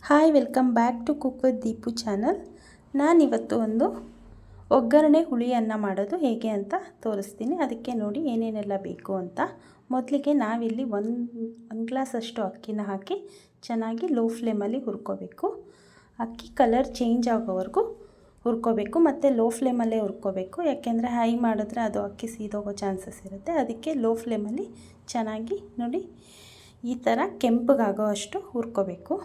Hi, welcome back to cook with Deepu channel. ನಾನಿವತ್ತು ಒಂದು ಒಗ್ಗರಣೆ ಹುಳಿಯನ್ನು ಮಾಡೋದು ಹೇಗೆ ಅಂತ ತೋರಿಸ್ತೀನಿ. ಅದಕ್ಕೆ ನೋಡಿ ಏನೇನೆಲ್ಲ ಬೇಕು ಅಂತ. ಮೊದಲಿಗೆ ನಾವಿಲ್ಲಿ ಒಂದು ಗ್ಲಾಸಷ್ಟು ಅಕ್ಕಿನ ಹಾಕಿ ಚೆನ್ನಾಗಿ ಲೋ ಫ್ಲೇಮಲ್ಲಿ ಹುರ್ಕೋಬೇಕು. ಅಕ್ಕಿ ಕಲರ್ ಚೇಂಜ್ ಆಗೋವರೆಗೂ ಹುರ್ಕೋಬೇಕು ಮತ್ತು ಲೋ ಫ್ಲೇಮಲ್ಲೇ ಹುರ್ಕೋಬೇಕು. ಯಾಕೆಂದರೆ ಹೈ ಮಾಡಿದ್ರೆ ಅದು ಅಕ್ಕಿ ಸೀದೋಗೋ ಚಾನ್ಸಸ್ ಇರುತ್ತೆ. ಅದಕ್ಕೆ ಲೋ ಫ್ಲೇಮಲ್ಲಿ ಚೆನ್ನಾಗಿ ನೋಡಿ ಈ ಥರ ಕೆಂಪಗಾಗೋ ಅಷ್ಟು ಹುರ್ಕೋಬೇಕು.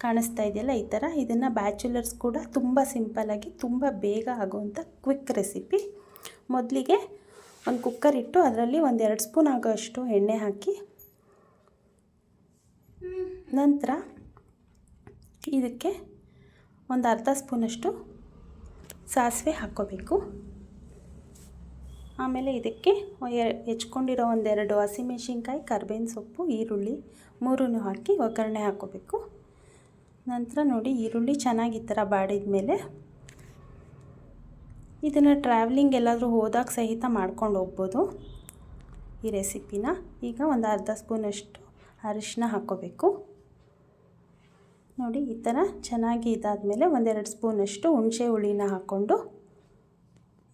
ಕಾಣಿಸ್ತಾ ಇದೆಯಲ್ಲ ಈ ಥರ. ಇದನ್ನು ಬ್ಯಾಚುಲರ್ಸ್ ಕೂಡ ತುಂಬ ಸಿಂಪಲ್ಲಾಗಿ ತುಂಬ ಬೇಗ ಆಗುವಂಥ ಕ್ವಿಕ್ ರೆಸಿಪಿ. ಮೊದಲಿಗೆ ಒಂದು ಕುಕ್ಕರ್ ಇಟ್ಟು ಅದರಲ್ಲಿ 1-2 ಸ್ಪೂನ್ ಆಗೋಷ್ಟು ಎಣ್ಣೆ ಹಾಕಿ, ನಂತರ ಇದಕ್ಕೆ ಒಂದು ಅರ್ಧ ಸ್ಪೂನಷ್ಟು ಸಾಸಿವೆ ಹಾಕ್ಕೋಬೇಕು. ಆಮೇಲೆ ಇದಕ್ಕೆ ಹೆಚ್ಕೊಂಡಿರೋ 1-2 ಹಸಿಮೆಣಸಿನ್ಕಾಯಿ, ಕರ್ಬೇವಿನ ಸೊಪ್ಪು, ಈರುಳ್ಳಿ 3 ಹಾಕಿ ಒಗ್ಗರಣೆ ಹಾಕ್ಕೋಬೇಕು. ನಂತರ ನೋಡಿ ಈರುಳ್ಳಿ ಚೆನ್ನಾಗಿ ಈ ಥರ ಬಾಡಿದ ಮೇಲೆ ಇದನ್ನು ಟ್ರಾವೆಲಿಂಗ್ ಎಲ್ಲಾದರೂ ಹೋದಾಗ ಸಹಿತ ಮಾಡ್ಕೊಂಡು ಹೋಗ್ಬೋದು ಈ ರೆಸಿಪಿನ. ಈಗ ಒಂದು ಅರ್ಧ ಸ್ಪೂನಷ್ಟು ಅರಿಶಿನ ಹಾಕ್ಕೋಬೇಕು. ನೋಡಿ ಈ ಥರ ಚೆನ್ನಾಗಿ ಇದಾದಮೇಲೆ 1-2 ಸ್ಪೂನಷ್ಟು ಹುಣಸೆ ಹುಳಿನ ಹಾಕ್ಕೊಂಡು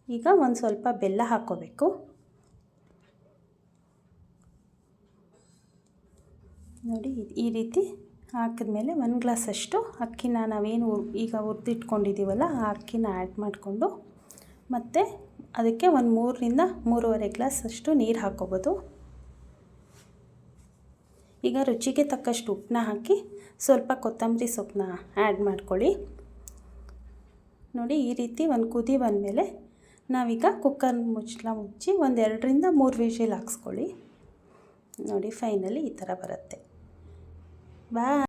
ಈಗ ಒಂದು ಸ್ವಲ್ಪ ಬೆಲ್ಲ ಹಾಕ್ಕೋಬೇಕು. ನೋಡಿ ಈ ರೀತಿ ಹಾಕಿದ್ಮೇಲೆ 1 ಗ್ಲಾಸಷ್ಟು ಅಕ್ಕಿನ ನಾವೇನು ಈಗ ಹುರಿದಿಟ್ಕೊಂಡಿದ್ದೀವಲ್ಲ ಆ ಅಕ್ಕಿನ ಆ್ಯಡ್ ಮಾಡಿಕೊಂಡು ಮತ್ತು ಅದಕ್ಕೆ ಒಂದು 3ರಿಂದ 3.5 ಗ್ಲಾಸಷ್ಟು ನೀರು ಹಾಕ್ಕೋಬೋದು. ಈಗ ರುಚಿಗೆ ತಕ್ಕಷ್ಟು ಉಪ್ಪನ್ನ ಹಾಕಿ ಸ್ವಲ್ಪ ಕೊತ್ತಂಬರಿ ಸೊಪ್ಪನ್ನ ಆ್ಯಡ್ ಮಾಡ್ಕೊಳ್ಳಿ. ನೋಡಿ ಈ ರೀತಿ ಒಂದು ಕುದಿ ಬಂದಮೇಲೆ ನಾವೀಗ ಕುಕ್ಕರ್ ಮುಚ್ಚಳ ಮುಚ್ಚಿ 1-2ರಿಂದ 3 ವಿಷಲ್ ಹಾಕ್ಸ್ಕೊಳ್ಳಿ. ನೋಡಿ ಫೈನಲಿ ಈ ಥರ ಬರುತ್ತೆ. ಬಾಯ್.